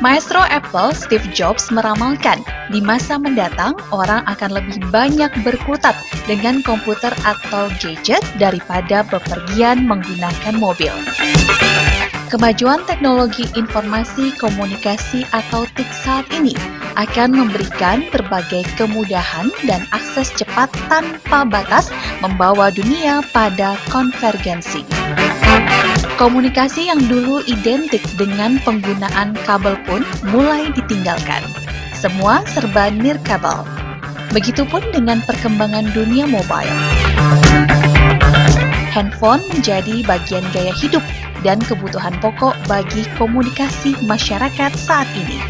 Maestro Apple Steve Jobs meramalkan, di masa mendatang orang akan lebih banyak berkutat dengan komputer atau gadget daripada bepergian menggunakan mobil. Kemajuan teknologi informasi komunikasi atau TIK saat ini akan memberikan berbagai kemudahan dan akses cepat tanpa batas membawa dunia pada konvergensi. Komunikasi yang dulu identik dengan penggunaan kabel pun mulai ditinggalkan. Semua serba nirkabel. Begitupun dengan perkembangan dunia mobile. Handphone menjadi bagian gaya hidup dan kebutuhan pokok bagi komunikasi masyarakat saat ini.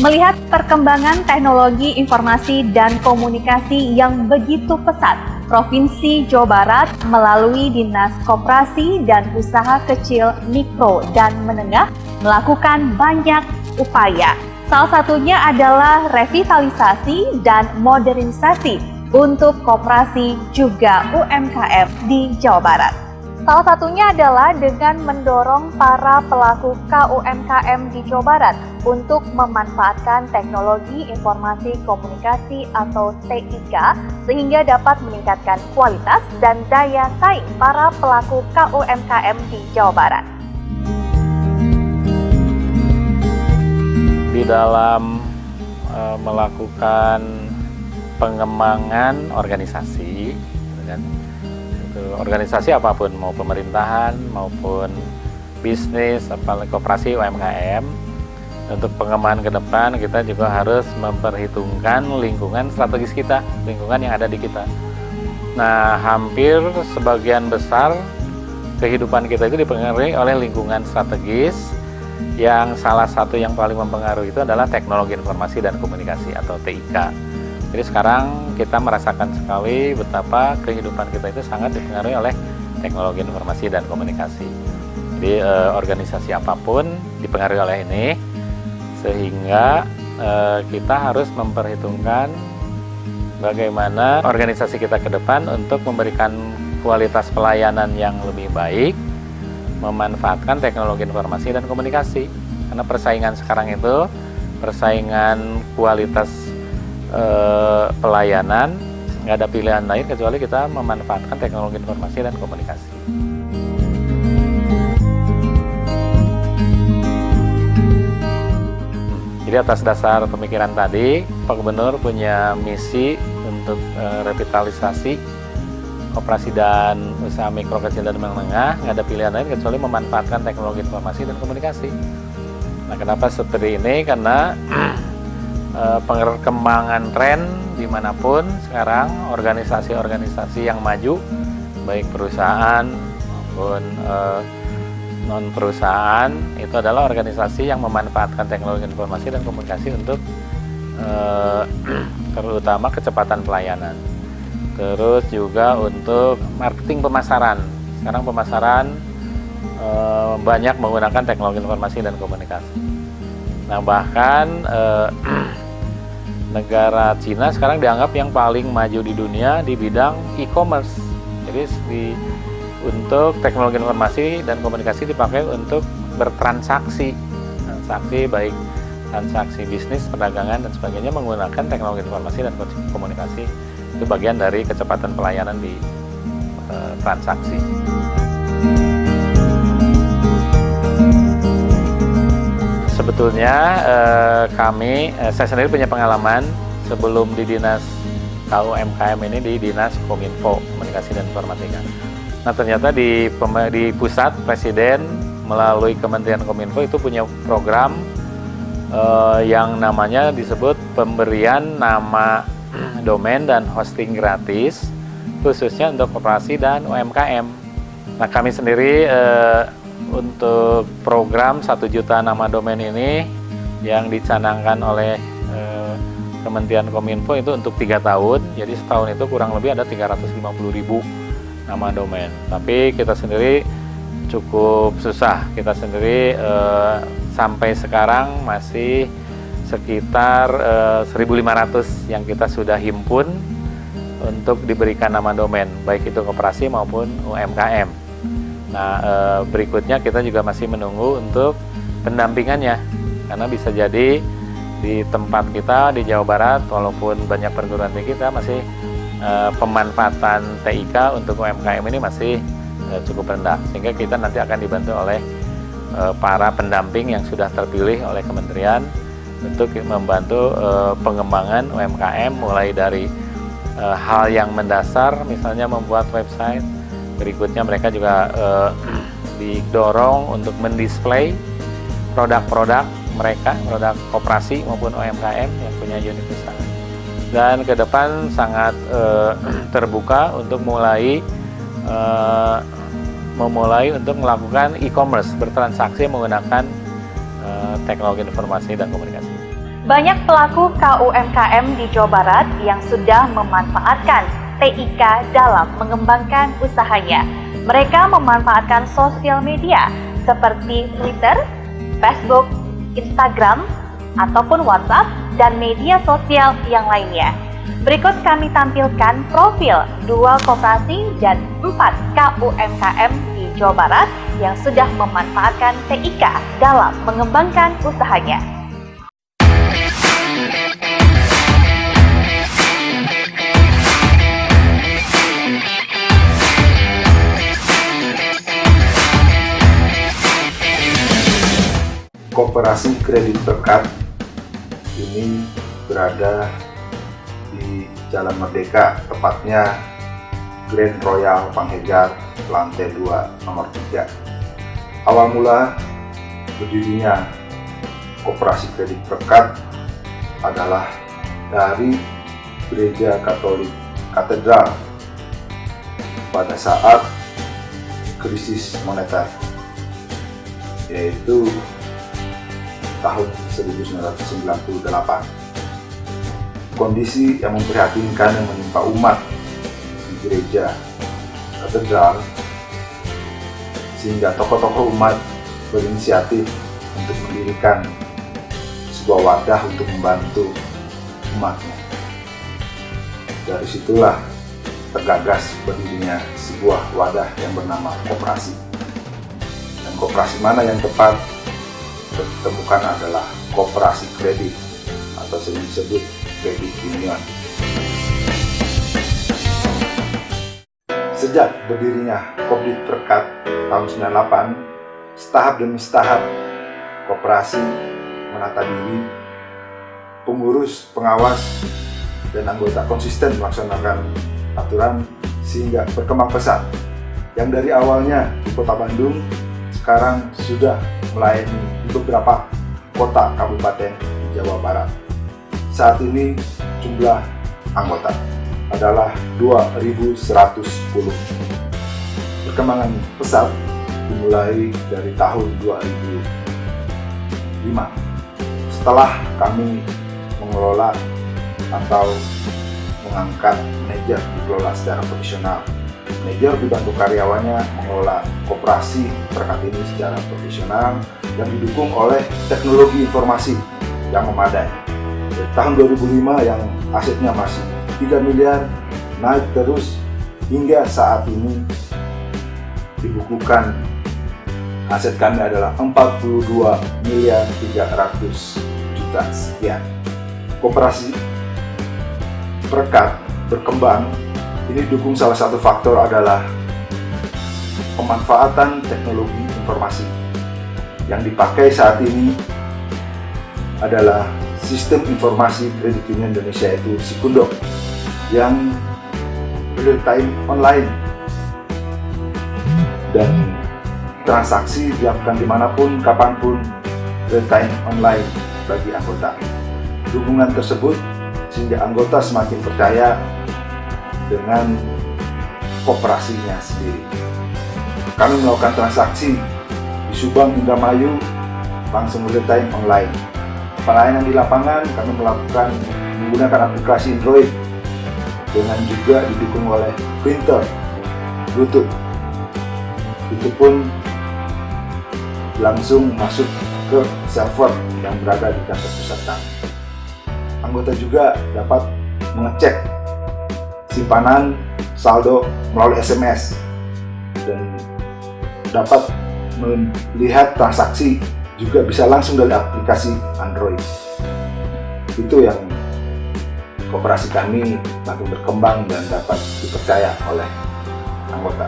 Melihat perkembangan teknologi informasi dan komunikasi yang begitu pesat, Provinsi Jawa Barat melalui Dinas Koperasi dan Usaha Kecil, Mikro, dan Menengah melakukan banyak upaya. Salah satunya adalah revitalisasi dan modernisasi untuk koperasi juga UMKM di Jawa Barat. Salah satunya adalah dengan mendorong para pelaku KUMKM di Jawa Barat untuk memanfaatkan teknologi informasi komunikasi atau TIK sehingga dapat meningkatkan kualitas dan daya saing para pelaku KUMKM di Jawa Barat. Di dalam melakukan pengembangan organisasi, kan? Organisasi apapun, mau pemerintahan maupun bisnis, apalagi koperasi UMKM, untuk pengembangan ke depan kita juga harus memperhitungkan lingkungan strategis kita, lingkungan yang ada di kita. Nah, hampir sebagian besar kehidupan kita itu dipengaruhi oleh lingkungan strategis, yang salah satu yang paling mempengaruhi itu adalah teknologi informasi dan komunikasi atau TIK. Jadi sekarang kita merasakan sekali betapa kehidupan kita itu sangat dipengaruhi oleh teknologi informasi dan komunikasi. Jadi organisasi apapun dipengaruhi oleh ini, sehingga kita harus memperhitungkan bagaimana organisasi kita ke depan untuk memberikan kualitas pelayanan yang lebih baik, memanfaatkan teknologi informasi dan komunikasi. Karena persaingan sekarang itu, persaingan kualitas pelayanan, nggak ada pilihan lain kecuali kita memanfaatkan teknologi informasi dan komunikasi. Jadi atas dasar pemikiran tadi, Pak Gubernur punya misi untuk revitalisasi koperasi dan usaha mikro, kecil, dan menengah, nggak ada pilihan lain kecuali memanfaatkan teknologi informasi dan komunikasi. Nah, kenapa seperti ini? Karena perkembangan tren dimanapun sekarang, organisasi-organisasi yang maju, baik perusahaan maupun non perusahaan, itu adalah organisasi yang memanfaatkan teknologi informasi dan komunikasi untuk terutama kecepatan pelayanan, terus juga untuk marketing pemasaran. Sekarang pemasaran banyak menggunakan teknologi informasi dan komunikasi. Nah, bahkan negara Cina sekarang dianggap yang paling maju di dunia di bidang e-commerce. Jadi untuk teknologi informasi dan komunikasi dipakai untuk bertransaksi, baik transaksi bisnis, perdagangan, dan sebagainya menggunakan teknologi informasi dan komunikasi. Itu bagian dari kecepatan pelayanan di transaksi. Sebetulnya saya sendiri punya pengalaman sebelum di Dinas KUMKM ini, di Dinas Kominfo, Komunikasi dan Informatika. Nah, ternyata di pusat Presiden melalui Kementerian Kominfo itu punya program yang namanya disebut pemberian nama domain dan hosting gratis khususnya untuk koperasi dan UMKM. Nah, kami sendiri untuk program 1 juta nama domain ini yang dicanangkan oleh Kementerian Kominfo itu untuk 3 tahun, jadi setahun itu kurang lebih ada 350.000 nama domain. Tapi kita sendiri cukup susah, kita sendiri sampai sekarang masih sekitar 1.500 yang kita sudah himpun untuk diberikan nama domain, baik itu koperasi maupun UMKM. Nah, berikutnya kita juga masih menunggu untuk pendampingannya, karena bisa jadi di tempat kita di Jawa Barat, walaupun banyak perguruan tinggi, kita masih pemanfaatan TIK untuk UMKM ini masih cukup rendah, sehingga kita nanti akan dibantu oleh para pendamping yang sudah terpilih oleh kementerian untuk membantu pengembangan UMKM, mulai dari hal yang mendasar, misalnya membuat website. Berikutnya mereka juga didorong untuk mendisplay produk-produk mereka, produk koperasi maupun UMKM yang punya unit usaha. Dan ke depan sangat terbuka untuk memulai untuk melakukan e-commerce, bertransaksi menggunakan teknologi informasi dan komunikasi. Banyak pelaku KUMKM di Jawa Barat yang sudah memanfaatkan TIK dalam mengembangkan usahanya. Mereka memanfaatkan sosial media seperti Twitter, Facebook, Instagram, ataupun WhatsApp, dan media sosial yang lainnya. Berikut kami tampilkan profil 2 koperasi dan 4 KUMKM di Jawa Barat yang sudah memanfaatkan TIK dalam mengembangkan usahanya. Koperasi Kredit Berkat ini berada di Jalan Merdeka, tepatnya Grand Royal Panghegar, lantai 2, nomor 3. Awal mula berdirinya Koperasi Kredit Berkat adalah dari Gereja Katolik Katedral pada saat krisis moneter, yaitu tahun 1998. Kondisi yang memprihatinkan yang menimpa umat di gereja katedral, sehingga tokoh-tokoh umat berinisiatif untuk mendirikan sebuah wadah untuk membantu umatnya. Dari situlah tergagas berdirinya sebuah wadah yang bernama koperasi. Dan koperasi mana yang tepat ditemukan adalah koperasi kredit atau sering disebut kredit union. Sejak berdirinya Kredit Berkat tahun 98, setahap demi setahap koperasi menata diri, pengurus, pengawas, dan anggota konsisten melaksanakan aturan sehingga berkembang pesat. Yang dari awalnya di Kota Bandung, sekarang sudah melayani di beberapa kota kabupaten di Jawa Barat. Saat ini jumlah anggota adalah 2.110. Perkembangan pesat dimulai dari tahun 2005. Setelah kami mengelola atau mengangkat manajer dikelola secara profesional. Manajer dibantu karyawannya mengelola koperasi berkat ini secara profesional dan didukung oleh teknologi informasi yang memadai. Dari tahun 2005 yang asetnya masih 3 miliar, naik terus hingga saat ini dibukukan aset kami adalah 42 miliar 300 juta sekian. Koperasi Berkat berkembang ini didukung salah satu faktor adalah pemanfaatan teknologi informasi. Yang dipakai saat ini adalah sistem informasi kredit union Indonesia, yaitu Sikundo, yang real time online dan transaksi dilakukan dimanapun, kapanpun, real time online bagi anggota. Dukungan tersebut sehingga anggota semakin percaya dengan koperasinya sendiri. Kami melakukan transaksi di Subang, Indramayu, langsung real time online. Pelayanan di lapangan kami melakukan menggunakan aplikasi Android dengan juga didukung oleh printer, Bluetooth. Itu pun langsung masuk ke server yang berada di kantor pusat kami. anggota juga dapat mengecek simpanan saldo melalui SMS dan dapat melihat transaksi juga bisa langsung dari aplikasi Android. Itu yang koperasi kami makin berkembang dan dapat dipercaya oleh anggota.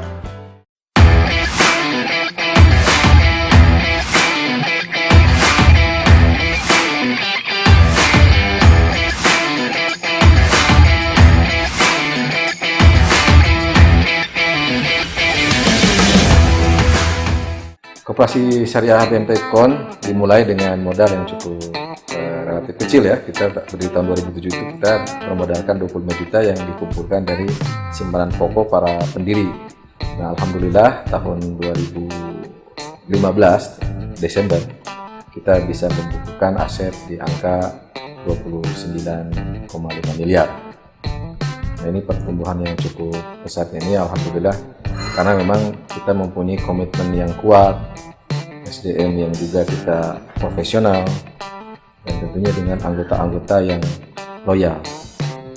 Koperasi Syariah BMT Ipkon dimulai dengan modal yang cukup relatif kecil ya. Kita berdiri tahun 2007 itu kita bermodalkan 25 juta yang dikumpulkan dari simpanan pokok para pendiri. Nah, alhamdulillah tahun 2015 Desember kita bisa membukukan aset di angka 29,5 miliar. Nah, ini pertumbuhan yang cukup pesat ini alhamdulillah, karena memang kita mempunyai komitmen yang kuat, SDM yang juga kita profesional, dan tentunya dengan anggota-anggota yang loyal.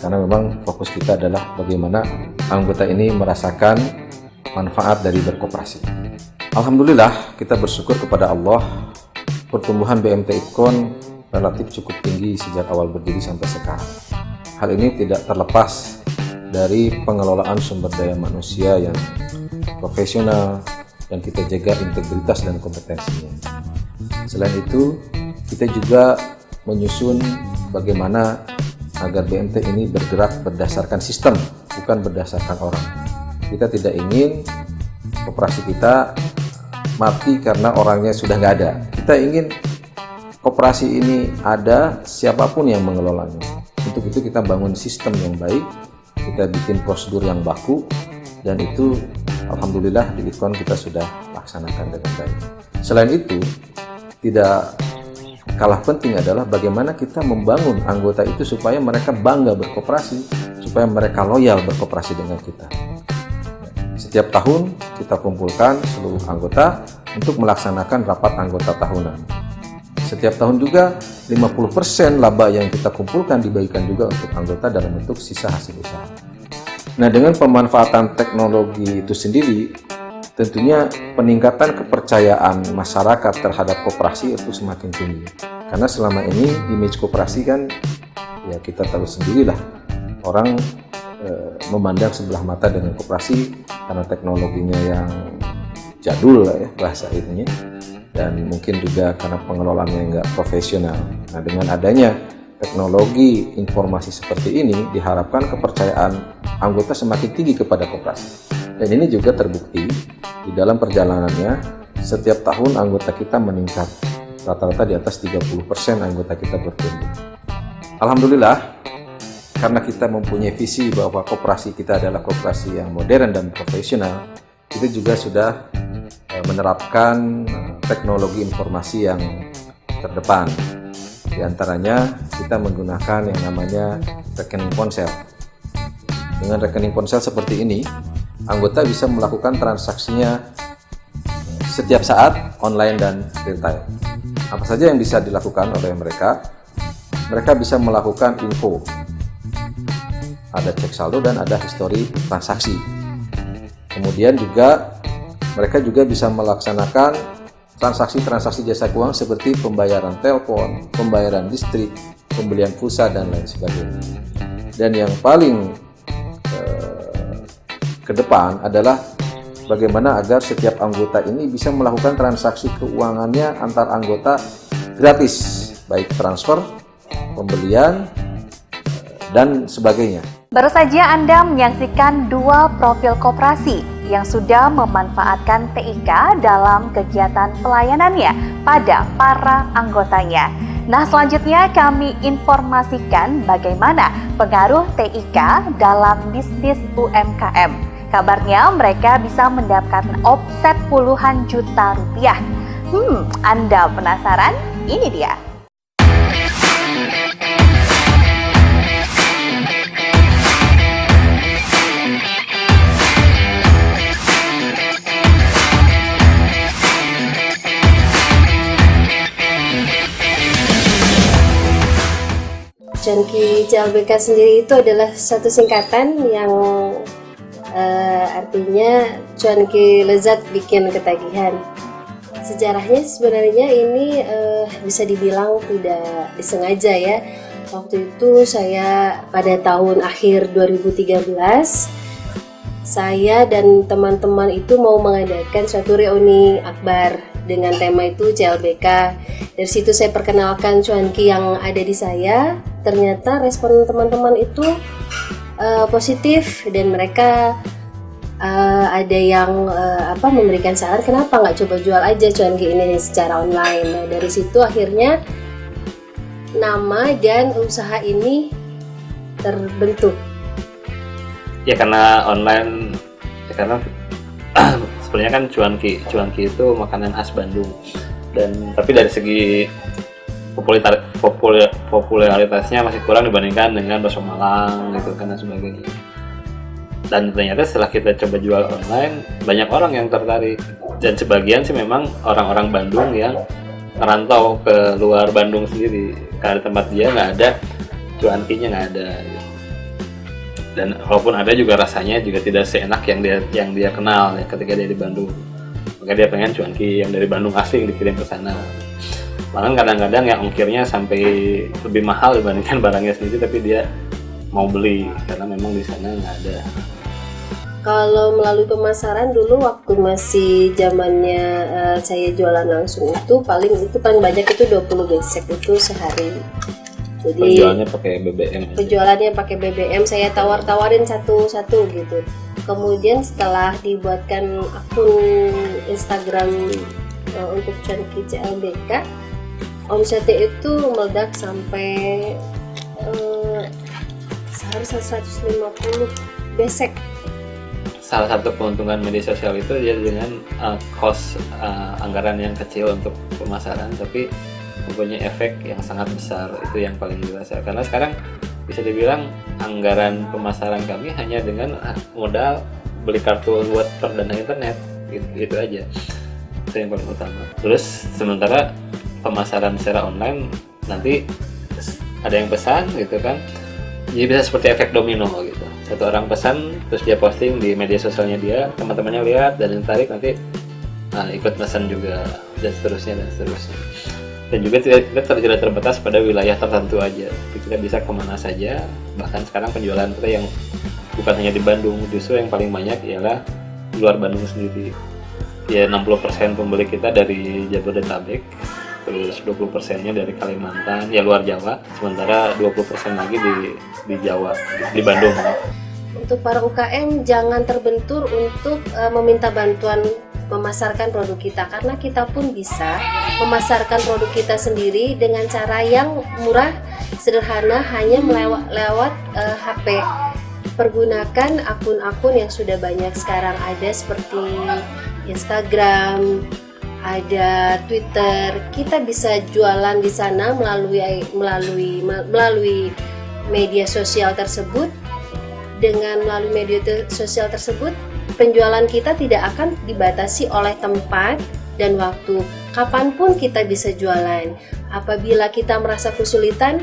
Karena memang fokus kita adalah bagaimana anggota ini merasakan manfaat dari berkoperasi. Alhamdulillah kita bersyukur kepada Allah, pertumbuhan BMT Ipkon relatif cukup tinggi sejak awal berdiri sampai sekarang. Hal ini tidak terlepas dari pengelolaan sumber daya manusia yang profesional dan kita jaga integritas dan kompetensinya. Selain itu, kita juga menyusun bagaimana agar BMT ini bergerak berdasarkan sistem, bukan berdasarkan orang. Kita tidak ingin koperasi kita mati karena orangnya sudah nggak ada. Kita ingin koperasi ini ada siapapun yang mengelolanya. Untuk itu kita bangun sistem yang baik, kita bikin prosedur yang baku, dan itu alhamdulillah di Ipkon kita sudah laksanakan dengan baik. Selain itu, tidak kalah penting adalah bagaimana kita membangun anggota itu supaya mereka bangga berkoperasi, supaya mereka loyal berkoperasi dengan kita. Setiap tahun kita kumpulkan seluruh anggota untuk melaksanakan rapat anggota tahunan. Setiap tahun juga 50% laba yang kita kumpulkan dibagikan juga untuk anggota dalam bentuk sisa hasil usaha. Nah, dengan pemanfaatan teknologi itu sendiri, tentunya peningkatan kepercayaan masyarakat terhadap koperasi itu semakin tinggi. Karena selama ini image koperasi kan ya kita tahu sendirilah, orang memandang sebelah mata dengan koperasi karena teknologinya yang jadul lah ya bahasa itunya, dan mungkin juga karena pengelolaannya nggak profesional. Nah, dengan adanya teknologi informasi seperti ini diharapkan kepercayaan anggota semakin tinggi kepada koperasi. Dan ini juga terbukti di dalam perjalanannya, setiap tahun anggota kita meningkat, rata-rata di atas 30% anggota kita bertumbuh. Alhamdulillah, karena kita mempunyai visi bahwa koperasi kita adalah koperasi yang modern dan profesional, kita juga sudah menerapkan teknologi informasi yang terdepan. Di antaranya kita menggunakan yang namanya rekening ponsel. Dengan rekening ponsel seperti ini, anggota bisa melakukan transaksinya setiap saat, online dan real time. Apa saja yang bisa dilakukan oleh mereka? Mereka bisa melakukan info, ada cek saldo dan ada histori transaksi. Kemudian juga mereka juga bisa melaksanakan transaksi-transaksi jasa keuangan seperti pembayaran telepon, pembayaran listrik, pembelian pulsa dan lain sebagainya. Dan yang paling ke depan adalah bagaimana agar setiap anggota ini bisa melakukan transaksi keuangannya antar anggota gratis, baik transfer, pembelian, dan sebagainya. Baru saja Anda menyaksikan dua profil koperasi yang sudah memanfaatkan TIK dalam kegiatan pelayanannya pada para anggotanya. Nah, selanjutnya kami informasikan bagaimana pengaruh TIK dalam bisnis UMKM. Kabarnya mereka bisa mendapatkan omset puluhan juta rupiah. Anda penasaran? Ini dia. Cuanki CLBK sendiri itu adalah satu singkatan yang artinya cuanki lezat bikin ketagihan. Sejarahnya sebenarnya ini bisa dibilang tidak disengaja ya. Waktu itu saya pada tahun akhir 2013, saya dan teman-teman itu mau mengadakan suatu reuni akbar dengan tema itu CLBK. Dari situ saya perkenalkan cuanki yang ada di saya. Ternyata respon teman-teman itu positif dan mereka ada yang memberikan saran kenapa nggak coba jual aja cuanki ini secara online. Nah, dari situ akhirnya nama dan usaha ini terbentuk. Ya karena online, ya karena sebenarnya kan cuanki itu makanan khas Bandung, dan tapi dari segi popularitasnya masih kurang dibandingkan dengan bakso Malang gitu kan dan sebagainya. Dan ternyata setelah kita coba jual online, banyak orang yang tertarik, dan sebagian sih memang orang-orang Bandung yang merantau ke luar Bandung sendiri karena tempat dia nggak ada cuankinya, nggak ada gitu. Dan walaupun ada juga rasanya juga tidak seenak yang dia kenal ya ketika dia di Bandung. Maka dia pengen cuanki yang dari Bandung asli yang dikirim ke sana. Bahkan kadang-kadang yang ongkirnya sampai lebih mahal dibandingkan barangnya sendiri, tapi dia mau beli karena memang di sana nggak ada. Kalau melalui pemasaran dulu waktu masih zamannya saya jualan langsung itu paling banyak itu 20 gesek itu sehari. Jadi penjualannya pakai BBM. Penjualannya pakai BBM, saya tawar-tawarin satu-satu gitu. Kemudian setelah dibuatkan akun Instagram untuk cuanki CLBK, omsetnya itu meledak sampai sehari 150 besek. Salah satu keuntungan media sosial itu dia dengan cost anggaran yang kecil untuk pemasaran, tapi mempunyai efek yang sangat besar. Itu yang paling dirasa, karena sekarang bisa dibilang anggaran pemasaran kami hanya dengan modal beli kartu buat perdana internet gitu aja. Itu yang paling utama. Terus sementara pemasaran secara online nanti ada yang pesan gitu kan, jadi bisa seperti efek domino gitu. Satu orang pesan terus dia posting di media sosialnya dia, teman-temannya lihat dan yang tarik nanti ikut pesan juga, dan seterusnya. Dan juga kita tidak terbatas pada wilayah tertentu aja, kita bisa kemana saja. Bahkan sekarang penjualan kita yang bukan hanya di Bandung, justru yang paling banyak ialah di luar Bandung sendiri. Ya 60% pembeli kita dari Jabodetabek, terus 20%-nya dari Kalimantan, ya luar Jawa, sementara 20% lagi di Jawa, di Bandung. Untuk para UKM jangan terbentur untuk meminta bantuan memasarkan produk kita, karena kita pun bisa memasarkan produk kita sendiri dengan cara yang murah, sederhana, hanya lewat HP. Pergunakan akun-akun yang sudah banyak sekarang ada seperti Instagram, ada Twitter. Kita bisa jualan di sana melalui media sosial tersebut. Dengan melalui media sosial tersebut, penjualan kita tidak akan dibatasi oleh tempat dan waktu. Kapanpun kita bisa jualan. Apabila kita merasa kesulitan,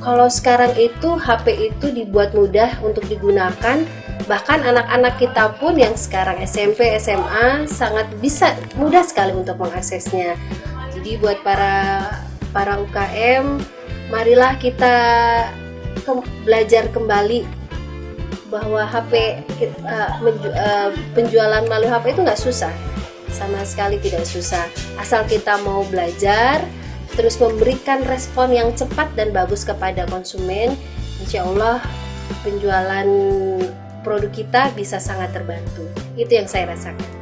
kalau sekarang itu HP itu dibuat mudah untuk digunakan. Bahkan anak-anak kita pun yang sekarang SMP, SMA sangat bisa mudah sekali untuk mengaksesnya. Jadi buat para UKM, marilah kita belajar kembali bahwa penjualan melalui HP itu nggak susah, sama sekali tidak susah. Asal kita mau belajar, terus memberikan respon yang cepat dan bagus kepada konsumen, insya Allah penjualan produk kita bisa sangat terbantu. Itu yang saya rasakan.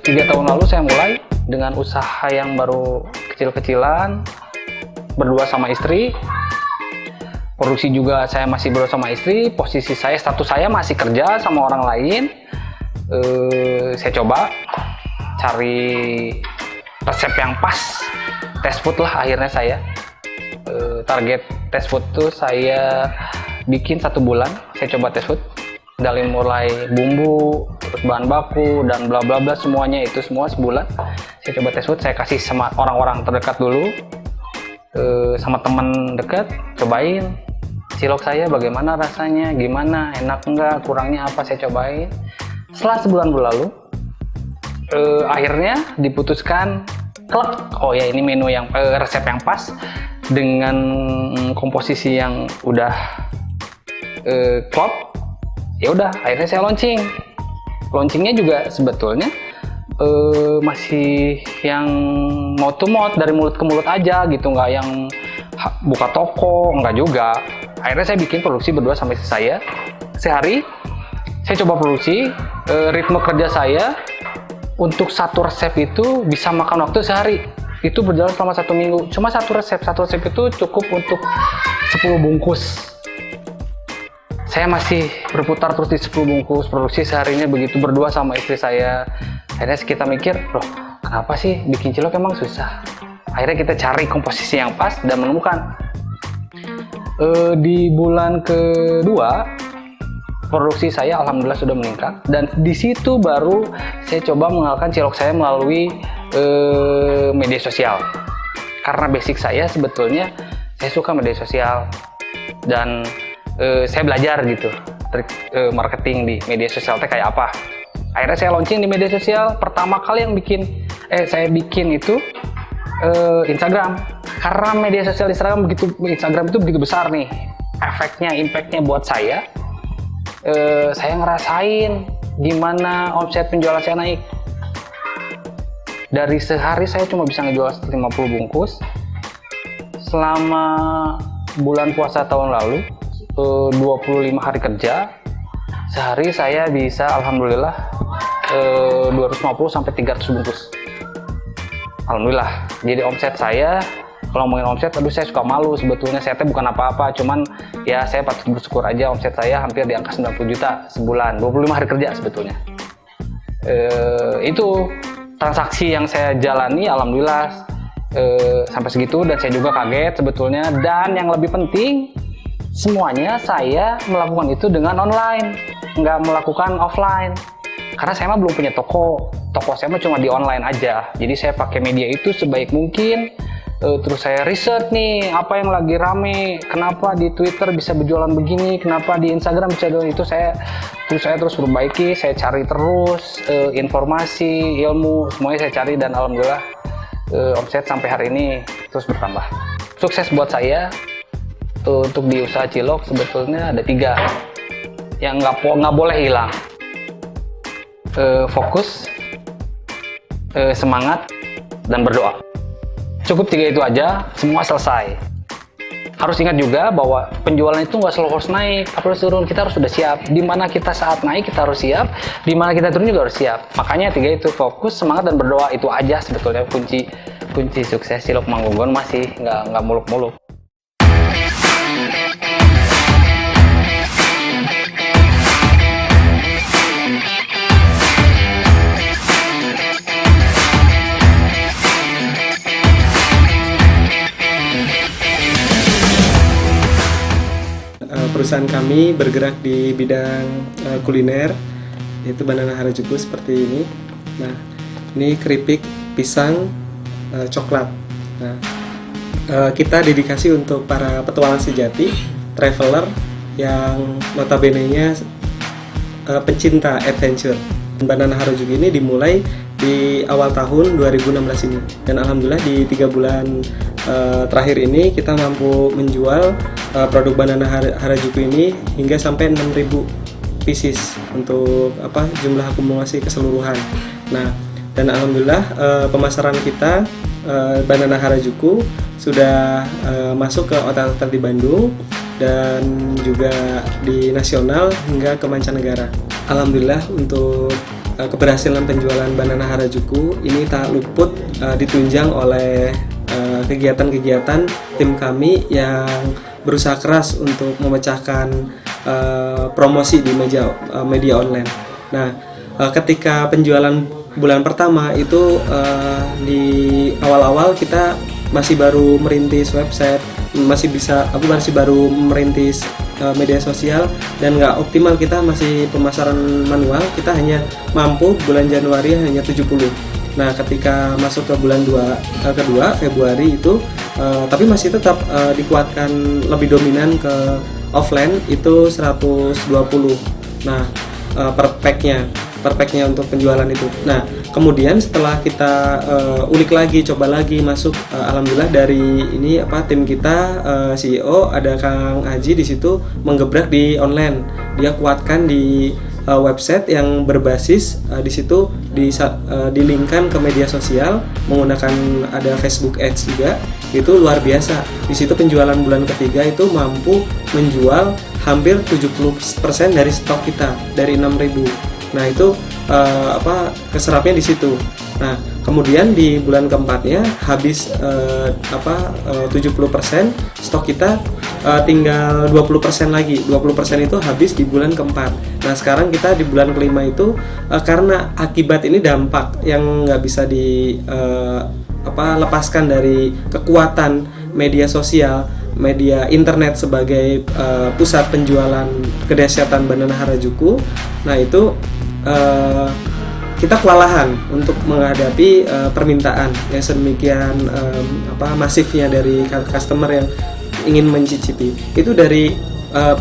Tiga tahun lalu saya mulai dengan usaha yang baru kecil-kecilan, berdua sama istri. Produksi juga saya masih berdua sama istri. Posisi saya, status saya masih kerja sama orang lain. Saya coba cari resep yang pas, test food lah akhirnya saya. target test food tuh saya bikin 1 bulan. Saya coba test food dari mulai bumbu, terus bahan baku dan bla bla bla, semuanya itu semua sebulan. Saya coba test food, saya kasih sama orang-orang terdekat dulu, sama teman dekat, cobain cilok saya bagaimana rasanya, gimana, enak enggak, kurangnya apa, saya cobain. Setelah sebulan berlalu, akhirnya diputuskan, oh ya ini menu yang resep yang pas dengan komposisi yang udah klop. Ya udah, akhirnya saya launching. Launchingnya juga sebetulnya masih yang mouth to mouth, dari mulut ke mulut aja gitu, nggak yang buka toko, nggak juga. Akhirnya saya bikin produksi berdua sama istri saya. Sehari saya coba produksi, ritme kerja saya untuk 1 resep itu bisa makan waktu sehari. Itu berjalan selama 1 minggu. Cuma 1 resep itu cukup untuk 10 bungkus. Saya masih berputar terus di 10 bungkus, produksi seharinya begitu, berdua sama istri saya. Akhirnya kita mikir, loh kenapa sih bikin cilok emang susah? Akhirnya kita cari komposisi yang pas dan menemukan. Di bulan kedua, produksi saya alhamdulillah sudah meningkat. Dan di situ baru saya coba mengenalkan cilok saya melalui media sosial. Karena basic saya sebetulnya, saya suka media sosial. Dan saya belajar gitu trik marketing di media sosial kayak apa. Akhirnya saya launching di media sosial. Pertama kali yang saya bikin itu Instagram, karena media sosial Instagram itu begitu besar nih efeknya, impactnya buat saya. Saya ngerasain gimana omset penjualan saya naik. Dari sehari saya cuma bisa ngejual 50 bungkus. Selama bulan puasa tahun lalu, 25 hari kerja, sehari saya bisa alhamdulillah 250 sampai 300 bungkus. Alhamdulillah. Jadi omset saya, kalau ngomongin omset, aduh saya suka malu sebetulnya. Saya bukan apa-apa, cuman ya saya patut bersyukur aja, omset saya hampir di angka 90 juta sebulan, 25 hari kerja sebetulnya. Itu transaksi yang saya jalani, alhamdulillah sampai segitu, dan saya juga kaget sebetulnya. Dan yang lebih penting, semuanya saya melakukan itu dengan online, nggak melakukan offline. Karena saya mah belum punya toko saya mah cuma di online aja. Jadi saya pakai media itu sebaik mungkin. Terus saya riset nih, apa yang lagi rame, kenapa di Twitter bisa berjualan begini, kenapa di Instagram bisa jualan itu. Saya terus perbaiki, saya cari terus informasi, ilmu, semuanya saya cari, dan alhamdulillah omset sampai hari ini terus bertambah. Sukses buat saya. Untuk di usaha cilok sebetulnya ada 3 yang nggak boleh hilang. Fokus, semangat, dan berdoa. Cukup 3 itu aja, semua selesai. Harus ingat juga bahwa penjualan itu nggak selalu harus naik, harus turun. Kita harus sudah siap. Dimana kita saat naik kita harus siap, dimana kita turun juga harus siap. Makanya 3 itu, fokus, semangat, dan berdoa. Itu aja sebetulnya kunci sukses Cilok Mangunggon. Masih nggak muluk-muluk. Perusahaan kami bergerak di bidang kuliner, yaitu Banana Harajuku seperti ini. Nah, ini keripik pisang coklat. Nah, kita dedikasi untuk para petualang sejati, traveler yang notabene-nya pencinta adventure. Banana Harajuku ini dimulai di awal tahun 2016 ini, dan alhamdulillah di 3 bulan terakhir ini kita mampu menjual produk Banana Harajuku ini hingga sampai 6.000 pieces untuk jumlah akumulasi keseluruhan. Nah, dan alhamdulillah pemasaran kita Banana Harajuku sudah masuk ke hotel-hotel di Bandung dan juga di nasional hingga ke mancanegara. Alhamdulillah untuk keberhasilan penjualan Banana Harajuku ini tak luput ditunjang oleh kegiatan-kegiatan tim kami yang berusaha keras untuk memecahkan promosi di media online. Nah, ketika penjualan bulan pertama itu di awal-awal kita masih baru merintis website, aku masih baru merintis media sosial dan nggak optimal, kita masih pemasaran manual, kita hanya mampu bulan Januari hanya 70. Nah ketika masuk ke bulan kedua Februari itu tapi masih tetap dikuatkan lebih dominan ke offline itu 120. Nah per packnya untuk penjualan itu. Nah kemudian setelah kita ulik lagi, coba lagi masuk, alhamdulillah dari ini tim kita, CEO ada Kang Haji di situ menggebrak di online. Dia kuatkan di website yang berbasis di situ dilingkan ke media sosial menggunakan ada Facebook Ads juga. Itu luar biasa. Di situ penjualan bulan ketiga itu mampu menjual hampir 70% dari stok kita dari 6.000. Nah itu keserapnya di situ. Nah kemudian di bulan keempatnya habis 70%, stok kita tinggal 20% lagi. 20% itu habis di bulan keempat. Nah sekarang kita di bulan kelima itu karena akibat ini dampak yang nggak bisa lepaskan dari kekuatan media sosial, media internet sebagai pusat penjualan kedahsyatan Banana Harajuku. Nah itu kita kewalahan untuk menghadapi permintaan yang sedemikian masifnya dari customer yang ingin mencicipi. Itu dari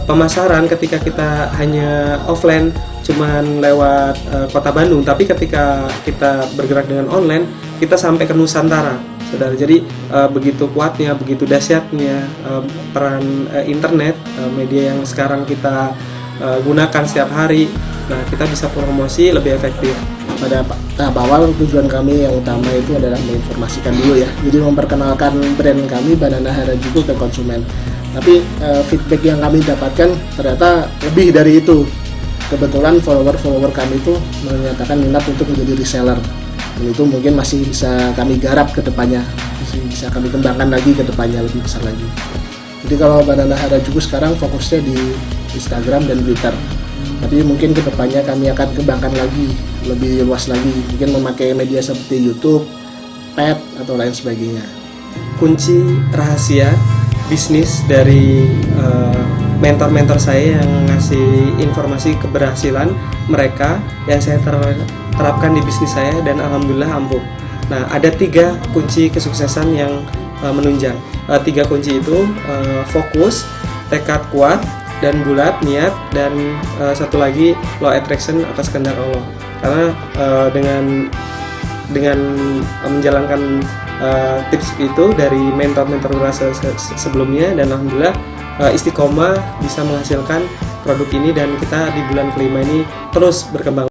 pemasaran ketika kita hanya offline cuman lewat kota Bandung, tapi ketika kita bergerak dengan online kita sampai ke Nusantara, saudara. Jadi begitu kuatnya, begitu dahsyatnya peran internet, media yang sekarang kita gunakan setiap hari. Nah kita bisa promosi lebih efektif. Pada tahap awal tujuan kami yang utama itu adalah menginformasikan dulu ya, jadi memperkenalkan brand kami Banana Harajuku ke konsumen. Tapi feedback yang kami dapatkan ternyata lebih dari itu. Kebetulan follower kami itu menyatakan minat untuk menjadi reseller, dan itu mungkin masih bisa kami garap ke depannya, masih bisa kami kembangkan lagi ke depannya lebih besar lagi. Jadi kalau Banana Harajuku sekarang fokusnya di Instagram dan Twitter, tapi mungkin ke depannya kami akan kembangkan lagi lebih luas lagi, mungkin memakai media seperti YouTube, Pet atau lain sebagainya. Kunci rahasia bisnis dari mentor-mentor saya yang ngasih informasi keberhasilan mereka yang saya terapkan di bisnis saya dan alhamdulillah ampuh. Nah ada 3 kunci kesuksesan yang menunjang. 3 kunci itu fokus, tekad kuat, dan bulat niat, dan satu lagi law attraction atas kehendak Allah. Karena dengan menjalankan tips itu dari mentor-mentor sebelumnya, dan alhamdulillah istiqomah bisa menghasilkan produk ini, dan kita di bulan kelima ini terus berkembang.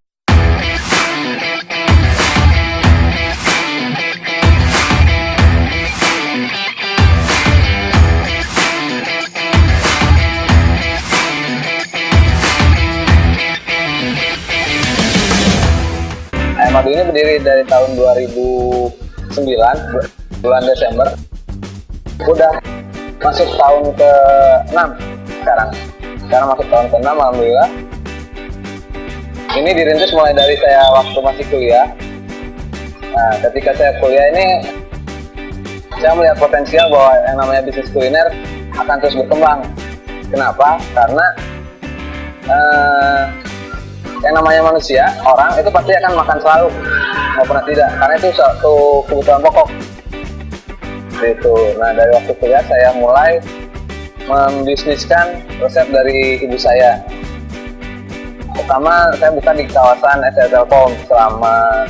Madu ini berdiri dari tahun 2009 bulan Desember, udah masuk tahun ke-6 sekarang masuk tahun ke-6 alhamdulillah. Ini dirintis mulai dari saya waktu masih kuliah. Nah ketika saya kuliah ini saya melihat potensial bahwa yang namanya bisnis kuliner akan terus berkembang. Kenapa? Karena yang namanya manusia, orang itu pasti akan makan selalu, nggak pernah tidak, karena itu satu kebutuhan pokok. Itu. Nah dari waktu kuliah saya mulai membisniskan resep dari ibu saya. Pertama saya buka di kawasan SL Telkom selama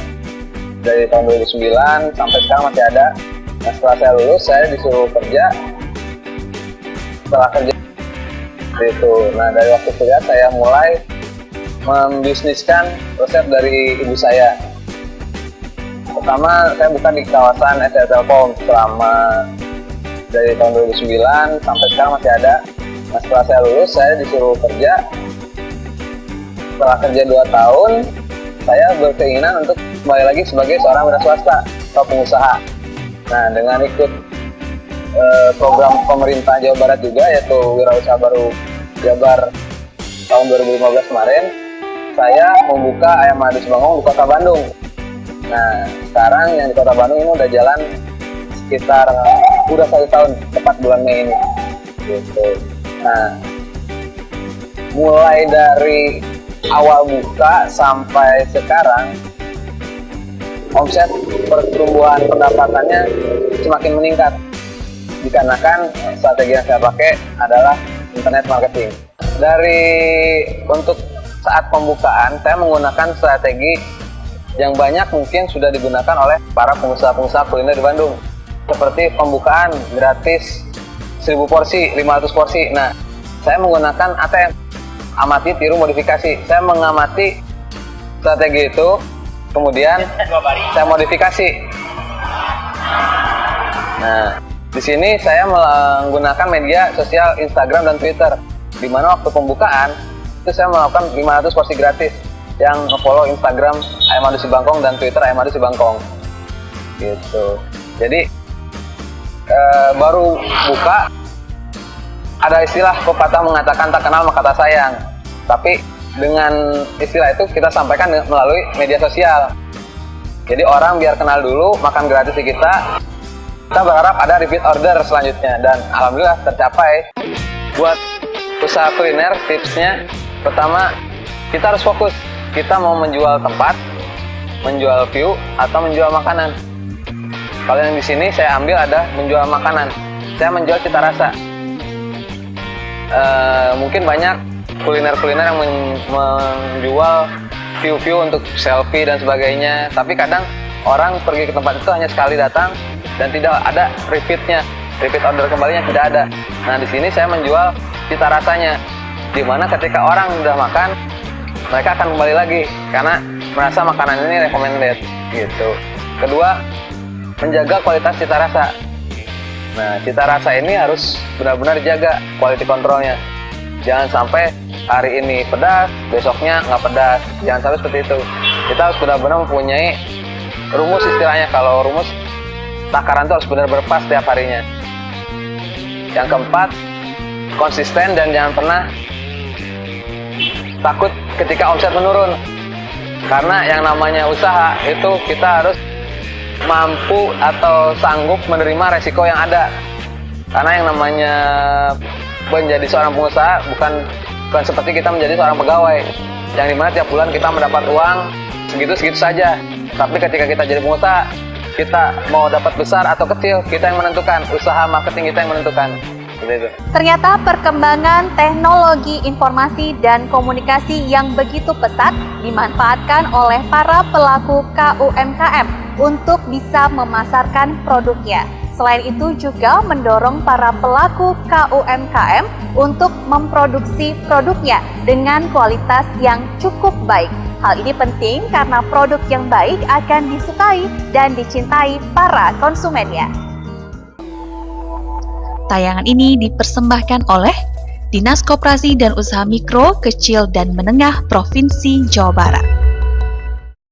dari tahun 2009 sampai sekarang masih ada. Nah setelah saya lulus saya disuruh kerja. Setelah kerja itu. Nah dari waktu kuliah saya mulai membisniskan resep dari ibu saya. Pertama saya buka di kawasan SL Telkom selama dari tahun 2009 sampai sekarang masih ada. Nah setelah saya lulus saya disuruh kerja. Setelah kerja 2 tahun saya berkeinginan untuk kembali lagi sebagai seorang wira swasta atau pengusaha. Nah dengan ikut program pemerintah Jawa Barat juga, yaitu Wirausaha Baru Jabar tahun 2015 kemarin, saya membuka Ayam Madu Semanggung di Kota Bandung. Nah, sekarang yang di Kota Bandung ini udah jalan sekitar udah 1 tahun tepat bulan Mei ini gitu. Nah, mulai dari awal buka sampai sekarang omset pertumbuhan pendapatannya semakin meningkat dikarenakan strategi yang saya pakai adalah internet marketing. Dari untuk saat pembukaan saya menggunakan strategi yang banyak mungkin sudah digunakan oleh para pengusaha-pengusaha kuliner di Bandung, seperti pembukaan gratis 1000 porsi, 500 porsi. Nah, saya menggunakan ATM, amati tiru modifikasi. Saya mengamati strategi itu, kemudian saya modifikasi. Nah, di sini saya menggunakan media sosial Instagram dan Twitter, di mana waktu pembukaan itu saya melakukan 500 porsi gratis yang nge-follow Instagram Ayam Madu Sibangkong dan Twitter Ayam Madu Sibangkong gitu. Jadi baru buka ada istilah pepatah mengatakan tak kenal maka tak sayang, tapi dengan istilah itu kita sampaikan melalui media sosial. Jadi orang biar kenal dulu, makan gratis di kita berharap ada repeat order selanjutnya, dan alhamdulillah tercapai. Buat usaha kuliner, tipsnya pertama, kita harus fokus. Kita mau menjual tempat, menjual view, atau menjual makanan. Kalau yang di sini saya ambil ada menjual makanan. Saya menjual cita rasa. Mungkin banyak kuliner-kuliner yang menjual view-view untuk selfie dan sebagainya. Tapi kadang orang pergi ke tempat itu hanya sekali datang dan tidak ada repeatnya, repeat order kembalinya tidak ada. Nah, di sini saya menjual cita rasanya, di mana ketika orang sudah makan, mereka akan kembali lagi karena merasa makanan ini recommended gitu. Kedua, menjaga kualitas cita rasa. Nah, cita rasa ini harus benar-benar dijaga quality controlnya. Jangan sampai hari ini pedas, besoknya nggak pedas. Jangan sampai seperti itu. Kita harus benar-benar mempunyai rumus, istilahnya kalau rumus takaran itu harus benar-benar pas setiap harinya. Yang keempat, konsisten dan jangan pernah takut ketika omset menurun. Karena yang namanya usaha itu kita harus mampu atau sanggup menerima resiko yang ada. Karena yang namanya menjadi seorang pengusaha bukan seperti kita menjadi seorang pegawai yang dimana tiap bulan kita mendapat uang segitu-segitu saja. Tapi ketika kita jadi pengusaha, kita mau dapat besar atau kecil, kita yang menentukan. Usaha marketing kita yang menentukan. Ternyata perkembangan teknologi informasi dan komunikasi yang begitu pesat dimanfaatkan oleh para pelaku KUMKM untuk bisa memasarkan produknya. Selain itu juga mendorong para pelaku KUMKM untuk memproduksi produknya dengan kualitas yang cukup baik. Hal ini penting karena produk yang baik akan disukai dan dicintai para konsumennya. Tayangan ini dipersembahkan oleh Dinas Koperasi dan Usaha Mikro, Kecil, dan Menengah Provinsi Jawa Barat.